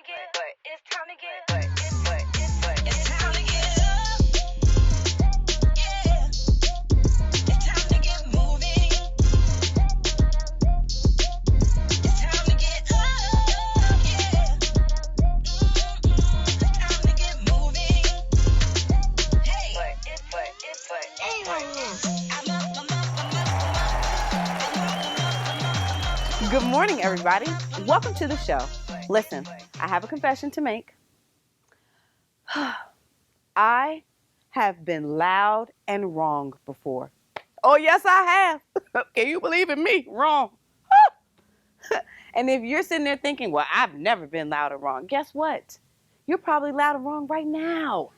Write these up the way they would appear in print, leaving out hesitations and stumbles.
to get up. It's time to get up. It's time to get up. Yeah. It's time to get moving. It's time to get up. Yeah. It's time to get moving. Hey. It's wrongness. Good morning, everybody. Welcome to the show. Listen, I have a confession to make. I have been loud and wrong before. Oh, yes, I have. Can you believe in me? Wrong. And if you're sitting there thinking, well, I've never been loud or wrong, guess what? You're probably loud and wrong right now.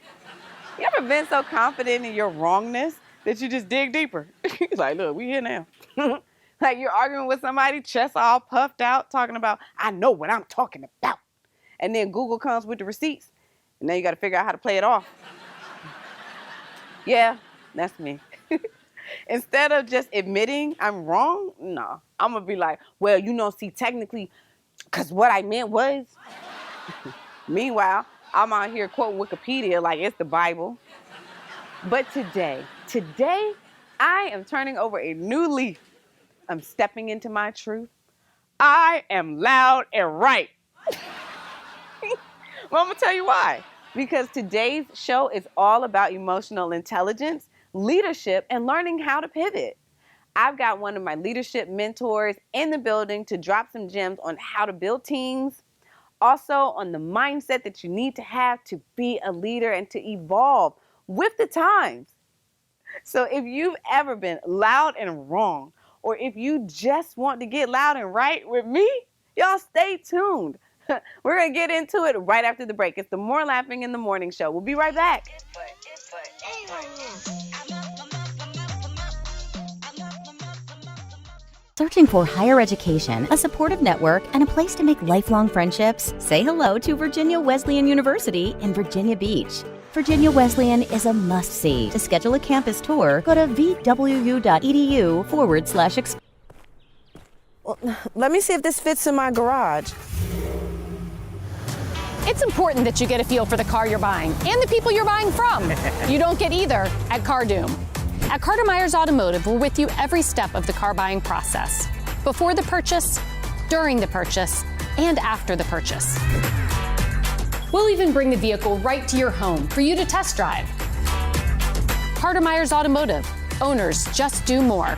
You ever been so confident in your wrongness that you just dig deeper? It's like, look, we here now. Like you're arguing with somebody, chest all puffed out, talking about, I know what I'm talking about. And then Google comes with the receipts. And now you got to figure out how to play it off. Yeah, that's me. Instead of just admitting I'm wrong, no. I'm going to be like, well, see, technically, because what I meant was. Meanwhile, I'm out here quoting Wikipedia like it's the Bible. But today, I am turning over a new leaf. I'm stepping into my truth. I am loud and right. Well, I'm going to tell you why. Because today's show is all about emotional intelligence, leadership, and learning how to pivot. I've got one of my leadership mentors in the building to drop some gems on how to build teams, also on the mindset that you need to have to be a leader and to evolve with the times. So if you've ever been loud and wrong, or if you just want to get loud and right with me, y'all stay tuned. We're going to get into it right after the break. It's the More Laughing in the Morning show. We'll be right back. Searching for higher education, a supportive network, and a place to make lifelong friendships? Say hello to Virginia Wesleyan University in Virginia Beach. Virginia Wesleyan is a must-see. To schedule a campus tour, go to vwu.edu/. Well, let me see if this fits in my garage. It's important that you get a feel for the car you're buying and the people you're buying from. You don't get either at Car Doom. At Carter Myers Automotive, we're with you every step of the car buying process. Before the purchase, during the purchase, and after the purchase. We'll even bring the vehicle right to your home for you to test drive. Carter Myers Automotive. Owners just do more.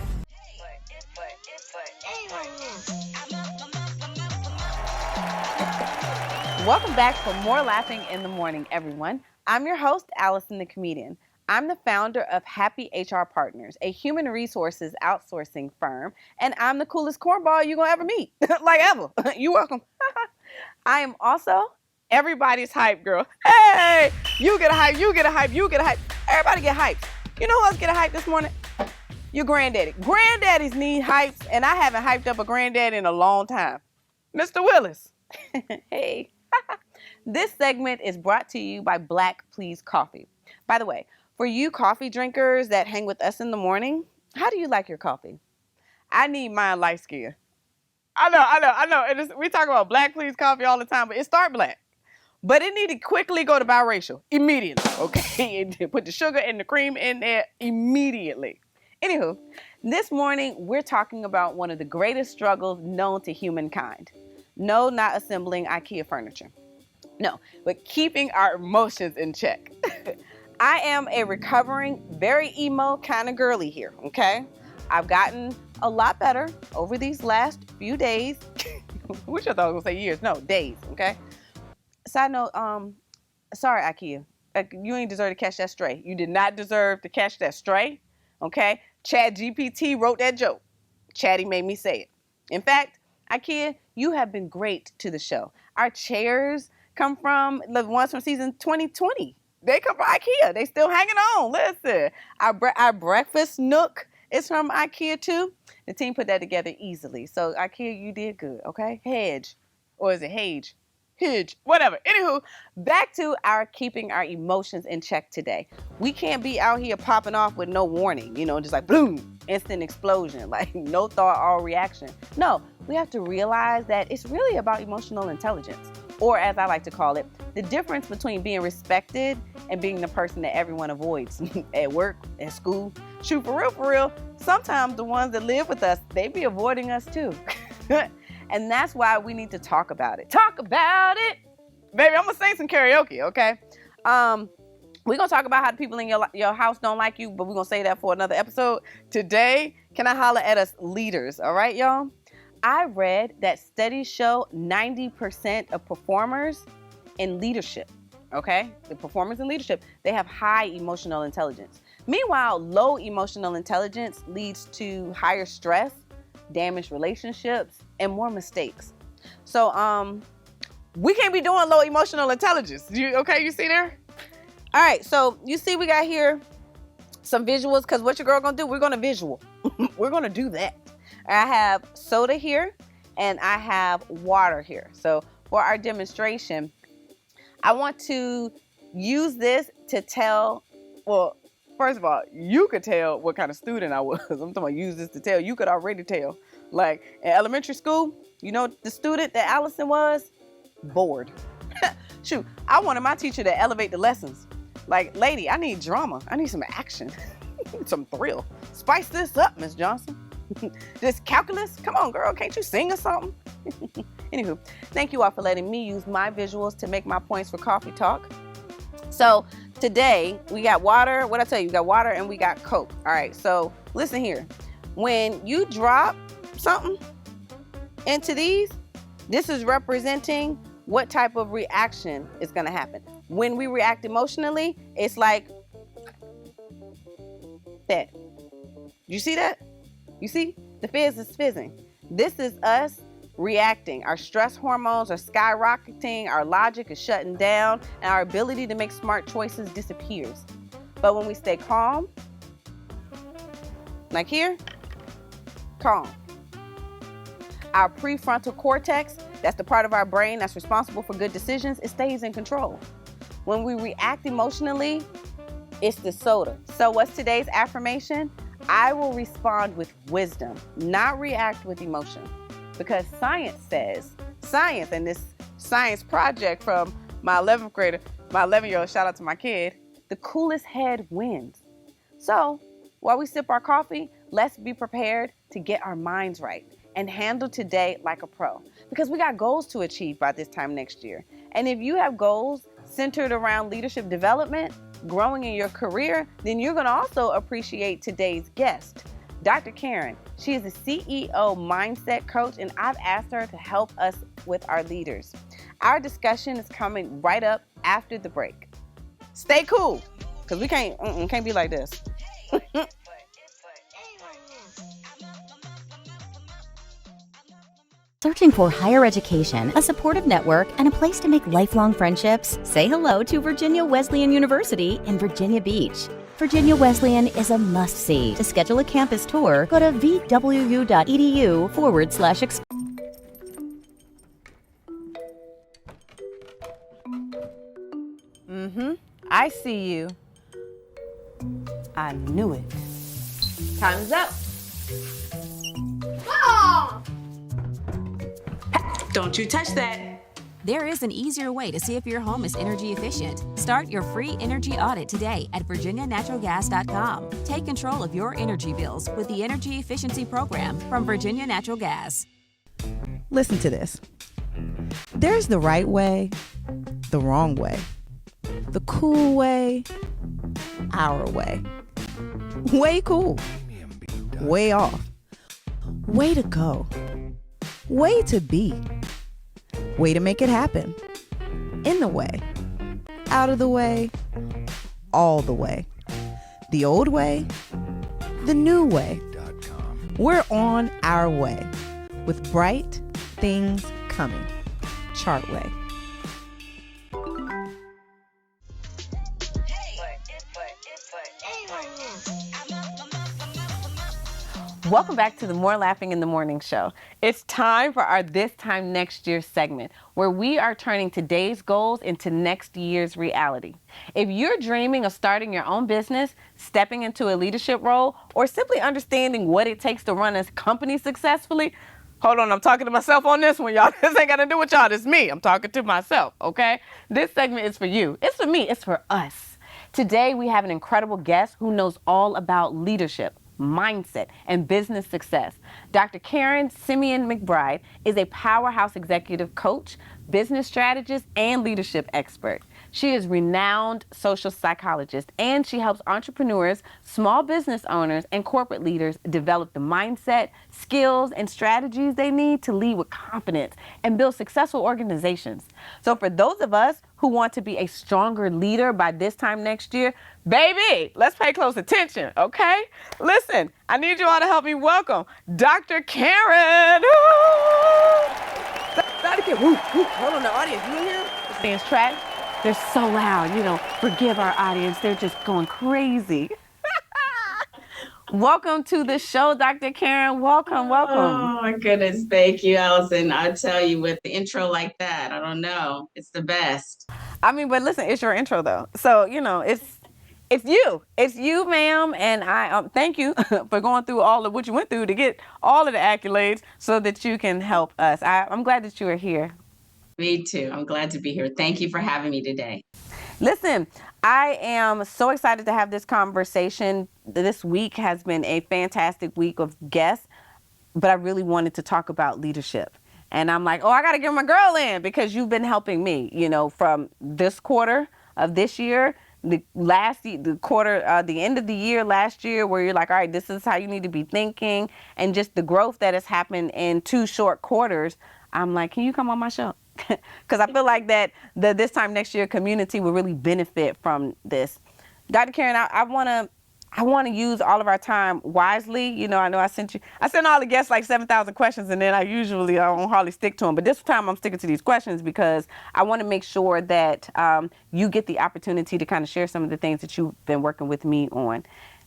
Welcome back for More Laughing in the Morning, everyone. I'm your host, Allison the comedian. I'm the founder of Happy HR Partners, a human resources outsourcing firm, and I'm the coolest cornball you're going to ever meet, like ever. You're welcome. I am also everybody's hype girl. Hey, you get a hype, you get a hype, you get a hype. Everybody get hyped. You know who else get a hype this morning? Your granddaddy. Granddaddies need hypes, and I haven't hyped up a granddaddy in a long time. Mr. Willis. Hey. This segment is brought to you by Black Please Coffee. By the way, for you coffee drinkers that hang with us in the morning, how do you like your coffee? I need mine light skin. I know. We talk about Black Please Coffee all the time, but it start black. But it need to quickly go to biracial immediately, okay? Put the sugar and the cream in there immediately. Anywho, this morning we're talking about one of the greatest struggles known to humankind. No, not assembling IKEA furniture. No, but keeping our emotions in check. I am a recovering, very emo kind of girly here, okay? I've gotten a lot better over these last few days. Which I thought I was going to say years. No, days, okay? Side note, sorry, IKEA. You ain't deserve to catch that stray. You did not deserve to catch that stray, okay? Chat GPT wrote that joke. Chatty made me say it. In fact, IKEA, you have been great to the show. Our chairs come from the ones from season 2020. They come from IKEA. They still hanging on. Listen, our breakfast nook is from IKEA too. The team put that together easily. So IKEA, you did good, okay? Hedge, or is it Hage? Hedge, whatever. Anywho, back to our keeping our emotions in check today. We can't be out here popping off with no warning, just like boom, instant explosion, like no thought or reaction. No, we have to realize that it's really about emotional intelligence. or as I like to call it, the difference between being respected and being the person that everyone avoids at work, at school. Shoot, for real, sometimes the ones that live with us, they be avoiding us too. And that's why we need to talk about it. Talk about it. Baby, I'm gonna sing some karaoke, okay? We're gonna talk about how the people in your house don't like you, but we're gonna say that for another episode. Today, can I holler at us leaders, all right, y'all? I read that studies show 90% of performers in leadership, okay? The performers in leadership, they have high emotional intelligence. Meanwhile, low emotional intelligence leads to higher stress, damaged relationships, and more mistakes. So, we can't be doing low emotional intelligence. You see there? All right, so you see we got here some visuals, because what your girl gonna do? We're gonna visual. We're gonna do that. I have soda here, and I have water here. So for our demonstration, I want to use this to tell, well, first of all, you could tell what kind of student I was. I'm talking about use this to tell. You could already tell. Like in elementary school, you know the student that Allison was? Bored. Shoot, I wanted my teacher to elevate the lessons. Like, lady, I need drama. I need some action. Some thrill. Spice this up, Miss Johnson. This calculus? Come on, girl. Can't you sing or something? Anywho, thank you all for letting me use my visuals to make my points for coffee talk. So today we got water. What I tell you, we got water and we got Coke. All right, so listen here. When you drop something into these, this is representing what type of reaction is going to happen. When we react emotionally, it's like that. You see that? You see? The fizz is fizzing. This is us reacting. Our stress hormones are skyrocketing, our logic is shutting down, and our ability to make smart choices disappears. But when we stay calm, like here, calm. Our prefrontal cortex, that's the part of our brain that's responsible for good decisions, it stays in control. When we react emotionally, it's the soda. So what's today's affirmation? I will respond with wisdom, not react with emotion. Because science says, and this science project from my 11-year-old, shout out to my kid, the coolest head wins. So while we sip our coffee, let's be prepared to get our minds right and handle today like a pro. Because we got goals to achieve by this time next year. And if you have goals centered around leadership development, growing in your career, then you're gonna also appreciate today's guest, Dr. Karen. She is a CEO mindset coach, and I've asked her to help us with our leaders. Our discussion is coming right up after the break. Stay cool, because we can't be like this. Searching for higher education, a supportive network, and a place to make lifelong friendships? Say hello to Virginia Wesleyan University in Virginia Beach. Virginia Wesleyan is a must-see. To schedule a campus tour, go to vwu.edu/. I see you. I knew it. Time's up. Don't you touch that. There is an easier way to see if your home is energy efficient. Start your free energy audit today at virginianaturalgas.com. Take control of your energy bills with the Energy Efficiency Program from Virginia Natural Gas. Listen to this. There's the right way, the wrong way, the cool way, our way. Way cool, way off, way to go, way to be, way to make it happen, in the way, out of the way, all the way, the old way, the new way. We're on our way with bright things coming. Chartway. Welcome back to the More Laughing in the Morning show. It's time for our This Time Next Year segment, where we are turning today's goals into next year's reality. If you're dreaming of starting your own business, stepping into a leadership role, or simply understanding what it takes to run a company successfully, Hold on, I'm talking to myself on this one, y'all. This ain't got to do with y'all. This me. I'm talking to myself, okay? This segment is for you. It's for me. It's for us. Today, we have an incredible guest who knows all about leadership, mindset, and business success. Dr. Karen Semien McBride is a powerhouse executive coach, business strategist, and leadership expert. She is a renowned social psychologist, and she helps entrepreneurs, small business owners, and corporate leaders develop the mindset, skills, and strategies they need to lead with confidence and build successful organizations. So for those of us who want to be a stronger leader by this time next year, baby, let's pay close attention, okay? Listen, I need you all to help me welcome Dr. Karen. Dr. Karen, hold on, the audience, you in here? Stands track. They're so loud, forgive our audience. They're just going crazy. Welcome to the show, Dr. Karen. Welcome. Oh my goodness. Thank you, Allison. I tell you, with the intro like that, I don't know. It's the best. I mean, but listen, it's your intro though. So, it's you. It's you, ma'am. And I thank you for going through all of what you went through to get all of the accolades so that you can help us. I'm glad that you are here. Me too. I'm glad to be here. Thank you for having me today. Listen, I am so excited to have this conversation. This week has been a fantastic week of guests, but I really wanted to talk about leadership. And I'm like, I got to get my girl in because you've been helping me, from this quarter of this year, the end of the year last year, where you're like, all right, this is how you need to be thinking, and just the growth that has happened in 2 short quarters. I'm like, can you come on my show? Because I feel like that this time next year, community will really benefit from this. Dr. Karen, I want to use all of our time wisely. I know I sent all the guests like 7,000 questions, and then I don't hardly stick to them. But this time I'm sticking to these questions because I want to make sure that you get the opportunity to kind of share some of the things that you've been working with me on.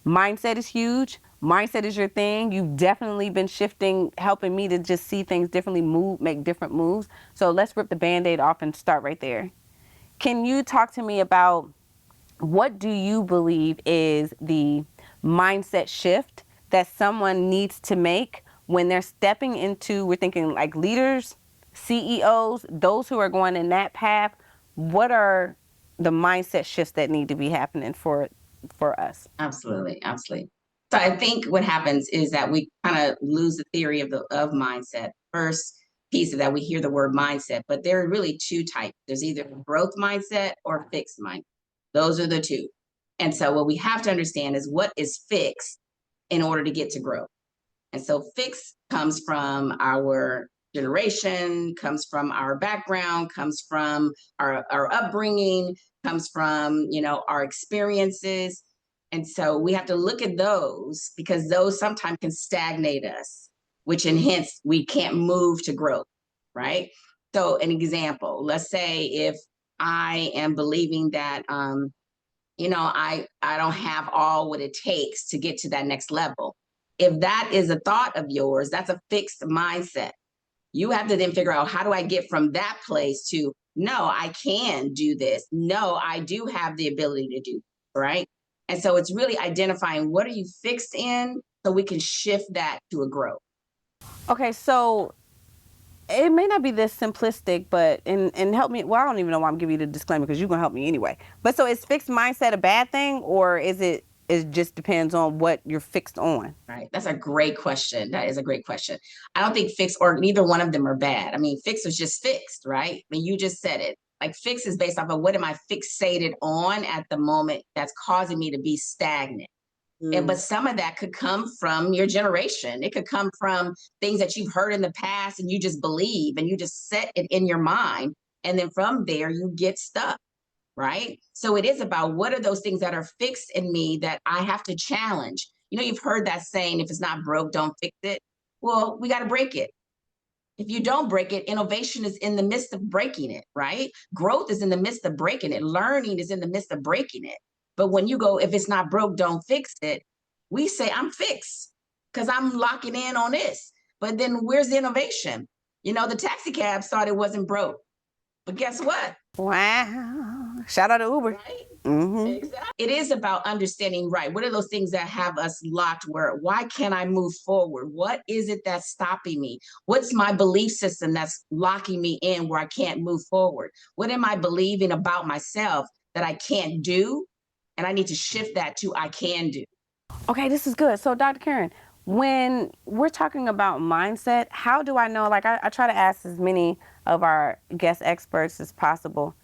Mindset is huge. Mindset is your thing. You've definitely been shifting, helping me to just see things differently, make different moves. So let's rip the Band-Aid off and start right there. Can you talk to me about what do you believe is the mindset shift that someone needs to make when they're stepping into, we're thinking like leaders, CEOs, those who are going in that path? What are the mindset shifts that need to be happening for us? Absolutely. So I think what happens is that we kind of lose the theory of mindset. First piece of that, we hear the word mindset, but there are really 2 types. There's either a growth mindset or fixed mindset. Those are the 2. And so what we have to understand is what is fixed in order to get to growth. And so fixed comes from our generation, comes from our background, comes from our upbringing, comes from, our experiences. And so we have to look at those because those sometimes can stagnate us, which hence we can't move to growth, right? So an example, let's say if I am believing that, I don't have all what it takes to get to that next level. If that is a thought of yours, that's a fixed mindset. You have to then figure out, how do I get from that place to, no, I can do this. No, I do have the ability to do this, right? And so it's really identifying what are you fixed in so we can shift that to a growth. Okay, so it may not be this simplistic, but and help me. Well, I don't even know why I'm giving you the disclaimer because you're gonna help me anyway. But so is fixed mindset a bad thing, or is it just depends on what you're fixed on? Right. That's a great question. That is a great question. I don't think fixed or neither one of them are bad. I mean, fixed is just fixed, right? I mean, you just said it. Like fixed is based off of what am I fixated on at the moment that's causing me to be stagnant. But some of that could come from your generation. It could come from things that you've heard in the past and you just believe and you just set it in your mind. And then from there, you get stuck, right? So it is about what are those things that are fixed in me that I have to challenge. You've heard that saying, if it's not broke, don't fix it. Well, we got to break it. If you don't break it, innovation is in the midst of breaking it, right? Growth is in the midst of breaking it. Learning is in the midst of breaking it. But when you go, if it's not broke, don't fix it, we say, I'm fixed because I'm locking in on this. But then where's the innovation? The taxi cab thought it wasn't broke. But guess what? Wow. Shout out to Uber. Right? It is about understanding, right? What are those things that have us locked where, why can't I move forward? What is it that's stopping me? What's my belief system that's locking me in where I can't move forward? What am I believing about myself that I can't do? And I need to shift that to I can do. Okay, this is good. So, Dr. Karen, when we're talking about mindset, how do I know? Like, I try to ask as many of our guest experts as possible.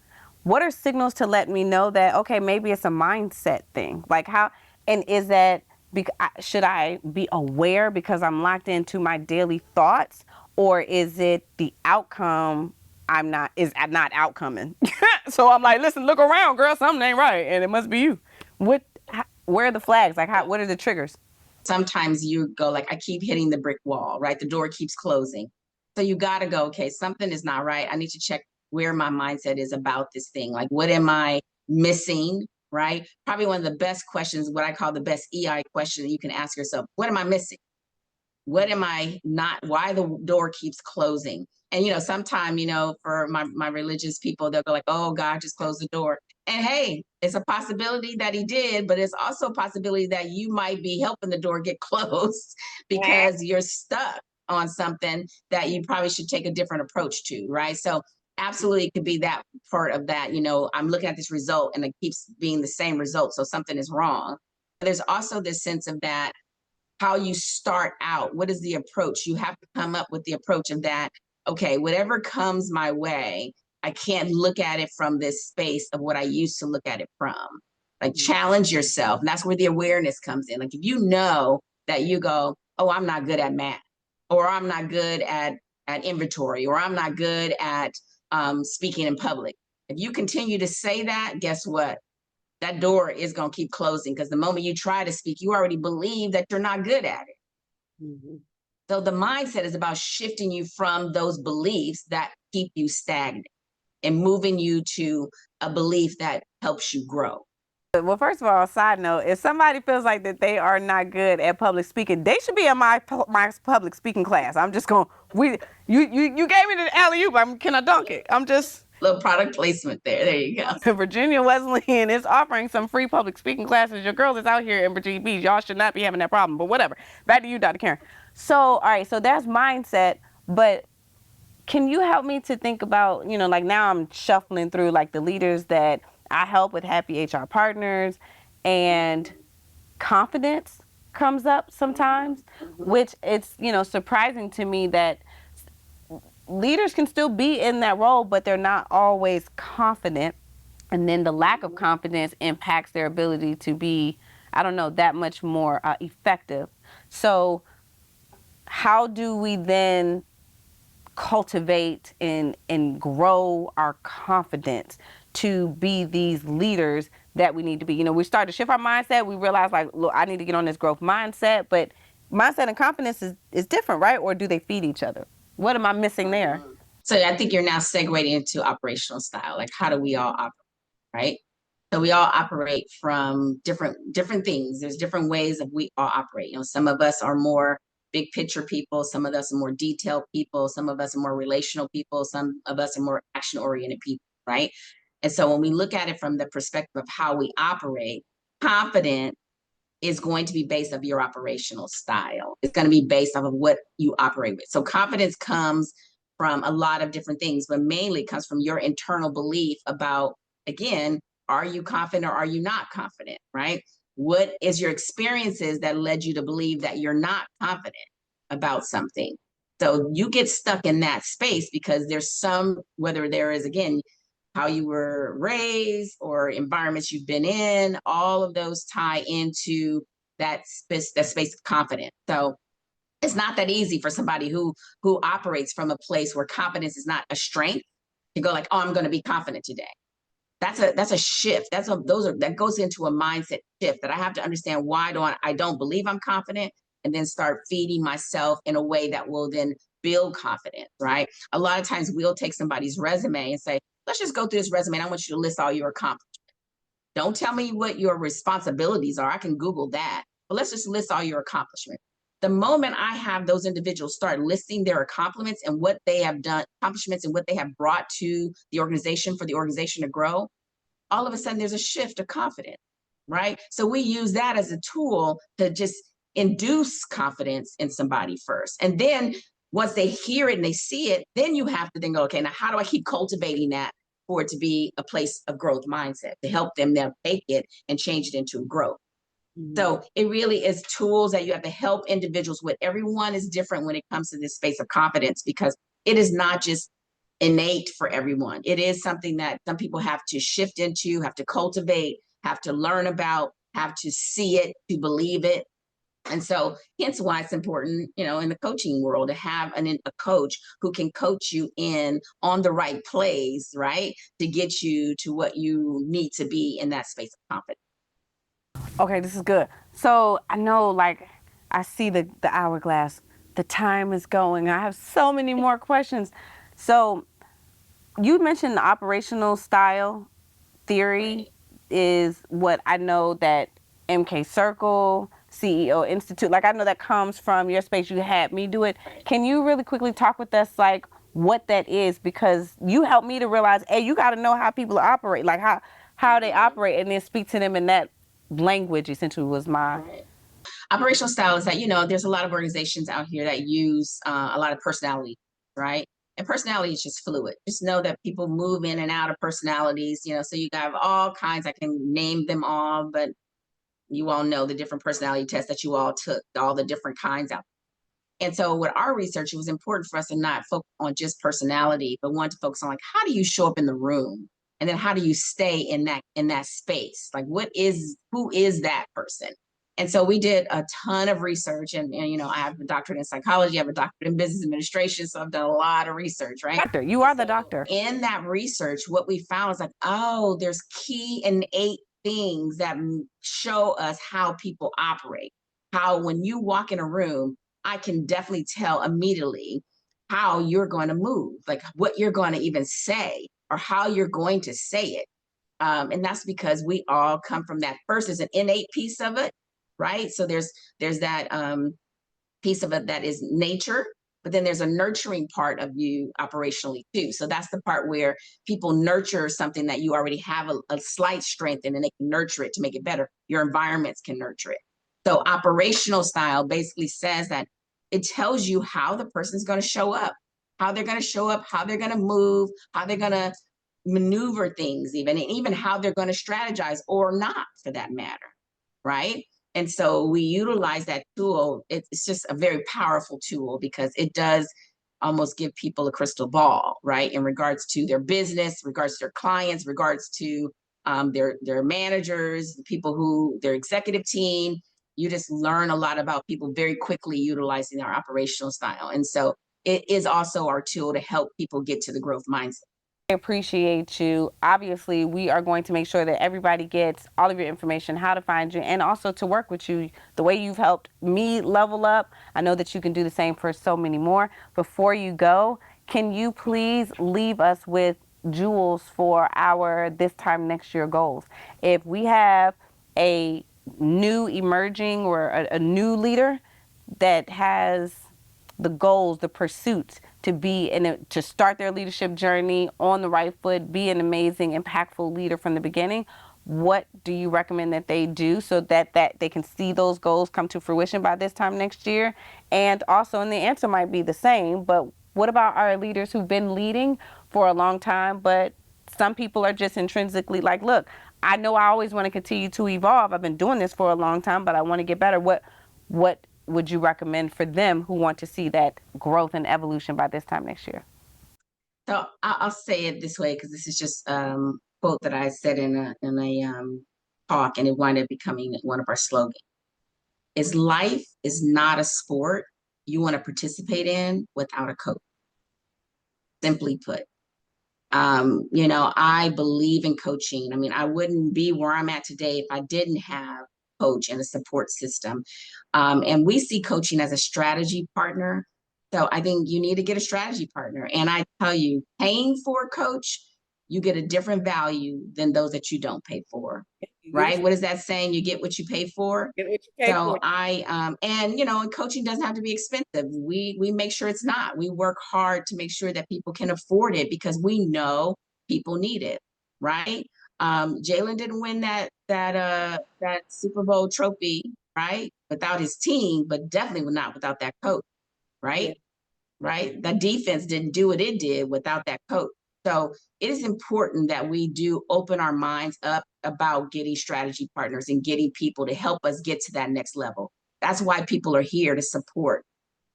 What are signals to let me know that, okay, maybe it's a mindset thing? Like, how, and is that, should I be aware because I'm locked into my daily thoughts? Or is it the outcome is not outcoming? So I'm like, listen, look around, girl, something ain't right, and it must be you. Where are the flags? Like, what are the triggers? Sometimes you go like, I keep hitting the brick wall, right? The door keeps closing. So you got to go, okay, something is not right. I need to check where my mindset is about this thing. Like, what am I missing, right? Probably one of the best questions, what I call the best EI question that you can ask yourself. What am I missing? What am I not, why the door keeps closing? And, sometime, for my religious people, they'll go like, oh, God just closed the door. And hey, it's a possibility that he did, but it's also a possibility that you might be helping the door get closed because you're stuck on something that you probably should take a different approach to, right? So absolutely, it could be that part of that, I'm looking at this result and it keeps being the same result, so something is wrong. But there's also this sense of that, how you start out. What is the approach? You have to come up with the approach of that. Okay, whatever comes my way, I can't look at it from this space of what I used to look at it from. Like, challenge yourself. And that's where the awareness comes in. Like, if you know that you go, oh, I'm not good at math, or I'm not good at inventory, or I'm not good at speaking in public. If you continue to say that, guess what? That door is going to keep closing, because the moment you try to speak, you already believe that you're not good at it. So the mindset is about shifting you from those beliefs that keep you stagnant and moving you to a belief that helps you grow. Well, first of all, side note, if somebody feels like that they are not good at public speaking, they should be in my public speaking class. I'm just going, you gave me the alley-oop, can I dunk it? I'm just... Little product placement there. There you go. Virginia Wesleyan is offering some free public speaking classes. Your girl is out here in Virginia Beach. Y'all should not be having that problem, but whatever. Back to you, Dr. Karen. So, all right, so that's mindset, but can you help me to think about, like now I'm shuffling through like the leaders that I help with Happy HR Partners, and confidence comes up sometimes, which it's, surprising to me that leaders can still be in that role, but they're not always confident. And then the lack of confidence impacts their ability to be, that much more effective. So how do we then cultivate and grow our confidence to be these leaders that we need to be? We start to shift our mindset. We realize, like, look, I need to get on this growth mindset, but mindset and confidence is different, right? Or do they feed each other? What am I missing there? So I think you're now segueing into operational style. Like, how do we all operate, right? So we all operate from different things. There's different ways that we all operate. Some of us are more big picture people. Some of us are more detailed people. Some of us are more relational people. Some of us are more action oriented people, right? And so when we look at it from the perspective of how we operate, confident is going to be based off your operational style. It's going to be based off of what you operate with. So confidence comes from a lot of different things, but mainly comes from your internal belief about, again, are you confident or are you not confident, right? What is your experiences that led you to believe that you're not confident about something? So you get stuck in that space because there's whether there is, again, how you were raised or environments you've been in, all of those tie into that space of confidence. So it's not that easy for somebody who operates from a place where confidence is not a strength to go like, oh, I'm going to be confident today. That's a shift. That goes into a mindset shift that I have to understand. Why I don't believe I'm confident, and then start feeding myself in a way that will then build confidence, right? A lot of times we'll take somebody's resume and say, let's just go through this resume and I want you to list all your accomplishments. Don't tell me what your responsibilities are. I can Google that, but let's just list all your accomplishments. The moment I have those individuals start listing their accomplishments and what they have done, accomplishments and what they have brought to the organization for the organization to grow, all of a sudden there's a shift of confidence, right? So we use that as a tool to just induce confidence in somebody first. And then once they hear it and they see it, then you have to think, okay, now how do I keep cultivating that for it to be a place of growth mindset to help them now take it and change it into growth? So it really is tools that you have to help individuals with. Everyone is different when it comes to this space of confidence, because it is not just innate for everyone. It is something that some people have to shift into, have to cultivate, have to learn about, have to see it, to believe it. And so hence why it's important, in the coaching world to have a coach who can coach you in on the right plays, right? To get you to what you need to be in that space of confidence. Okay, this is good. So I know, like, I see the hourglass. The time is going. I have so many more questions. So you mentioned the operational style theory is what I know that MK Circle, CEO Institute, like I know that comes from your space. You had me do it. Can you really quickly talk with us, like, what that is? Because you helped me to realize, hey, you got to know how people operate, like how they operate, and then speak to them in that language. Essentially, was my Operational style is that, there's a lot of organizations out here that use a lot of personality, right? And personality is just fluid. Just know that people move in and out of personalities, so you have all kinds. I can name them all, but you all know the different personality tests that you all took, all the different kinds out. And so with our research, it was important for us to not focus on just personality, but want to focus on, like, how do you show up in the room? And then how do you stay in that space? Like, who is that person? And so we did a ton of research, and I have a doctorate in psychology, I have a doctorate in business administration, so I've done a lot of research, right? doctor. You are the doctor. In that research, what we found is like, oh, there's key innate things that show us how people operate. How when you walk in a room, I can definitely tell immediately how you're going to move, like what you're going to even say or how you're going to say it. And that's because we all come from that. First, there's an innate piece of it, right? So there's that piece of it that is nature, but then there's a nurturing part of you operationally too. So that's the part where people nurture something that you already have a slight strength in, and they can nurture it to make it better. Your environments can nurture it. So operational style basically says that it tells you how the person's going to show up, how they're going to move, how they're going to maneuver things, and even how they're going to strategize or not, for that matter, right? And so we utilize that tool. It's just a very powerful tool because it does almost give people a crystal ball, right? In regards to their business, regards to their clients, regards to their managers, the people their executive team. You just learn a lot about people very quickly utilizing our operational style. And so it is also our tool to help people get to the growth mindset. I appreciate you. Obviously, we are going to make sure that everybody gets all of your information, how to find you, and also to work with you. The way you've helped me level up, I know that you can do the same for so many more. Before you go, can you please leave us with jewels for our this time next year goals? If we have a new emerging or a new leader that has the goals, the pursuits to be to start their leadership journey on the right foot, be an amazing, impactful leader from the beginning, what do you recommend that they do so that they can see those goals come to fruition by this time next year? And also, and the answer might be the same, but what about our leaders who've been leading for a long time, but some people are just intrinsically like, look, I know I always want to continue to evolve. I've been doing this for a long time, but I want to get better. What would you recommend for them who want to see that growth and evolution by this time next year? So I'll say it this way, because this is just quote that I said in a talk, and it wound up becoming one of our slogans. Is life is not a sport you want to participate in without a coach. Simply put, I believe in coaching. I mean, I wouldn't be where I'm at today if I didn't have a coach and a support system. And we see coaching as a strategy partner. So I think you need to get a strategy partner. And I tell you, paying for a coach, you get a different value than those that you don't pay for. Right? What is that saying? You get what you pay for. So and coaching doesn't have to be expensive. We make sure it's not. We work hard to make sure that people can afford it because we know people need it, right? Jalen didn't win that Super Bowl trophy, right? Without his team, but definitely not without that coach, right? Yeah. Right? That defense didn't do what it did without that coach. So it is important that we do open our minds up about getting strategy partners and getting people to help us get to that next level. That's why people are here to support,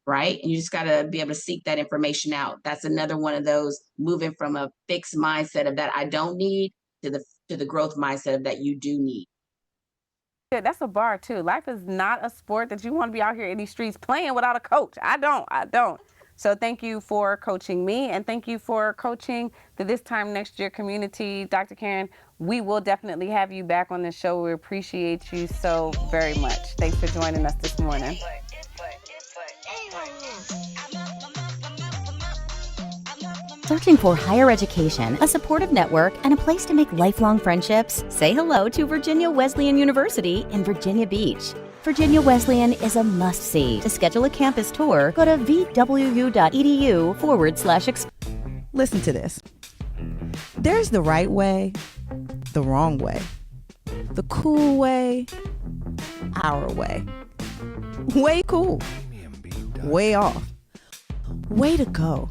right? And you just got to be able to seek that information out. That's another one of those moving from a fixed mindset of that I don't need to the growth mindset of that you do need. Yeah, that's a bar too. Life is not a sport that you want to be out here in these streets playing without a coach. I don't. So thank you for coaching me, and thank you for coaching the This Time Next Year community. Dr. Karen, we will definitely have you back on the show. We appreciate you so very much. Thanks for joining us this morning. Searching for higher education, a supportive network, and a place to make lifelong friendships? Say hello to Virginia Wesleyan University in Virginia Beach. Virginia Wesleyan is a must-see. To schedule a campus tour, go to vwu.edu/. Listen to this. There's the right way, the wrong way, the cool way, our way. Way cool. Way off. Way to go.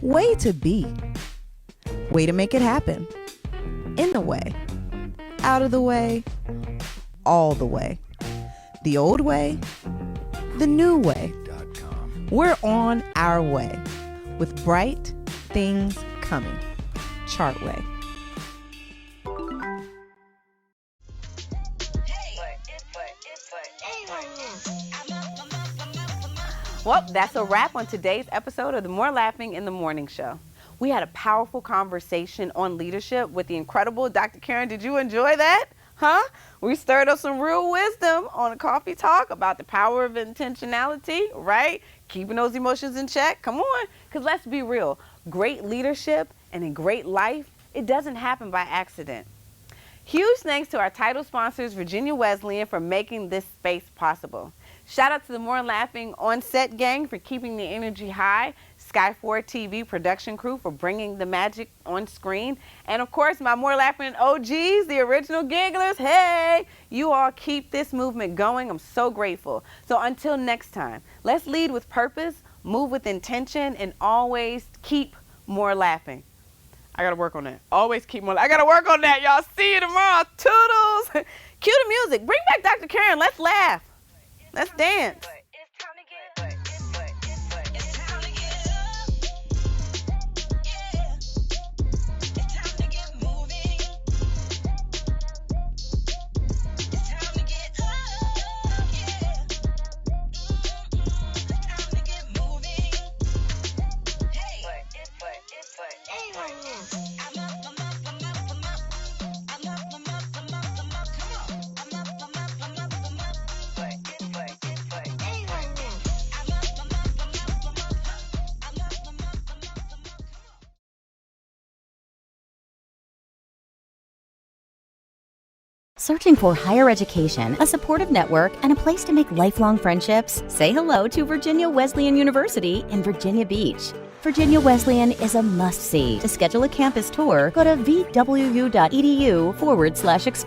Way to be. Way to make it happen. In the way. Out of the way. All the way. The old way. The new way. We're on our way with bright things coming. Chartway. Well, that's a wrap on today's episode of the More Laughing in the Morning show. We had a powerful conversation on leadership with the incredible Dr. Karen. Did you enjoy that? Huh? We stirred up some real wisdom on a coffee talk about the power of intentionality, right? Keeping those emotions in check. Come on, because let's be real. Great leadership and a great life, it doesn't happen by accident. Huge thanks to our title sponsors, Virginia Wesleyan, for making this space possible. Shout out to the More Laughing on-set gang for keeping the energy high, Sky 4 TV production crew for bringing the magic on screen, and of course my More Laughing OGs, the original gigglers. Hey, you all keep this movement going. I'm so grateful. So until next time, let's lead with purpose, move with intention, and always keep more laughing. I gotta work on that. Always keep more. I gotta work on that, y'all. See you tomorrow. Toodles. Cue the music. Bring back Dr. Karen. Let's laugh. Let's dance. Searching for higher education, a supportive network, and a place to make lifelong friendships? Say hello to Virginia Wesleyan University in Virginia Beach. Virginia Wesleyan is a must-see. To schedule a campus tour, go to vwu.edu/.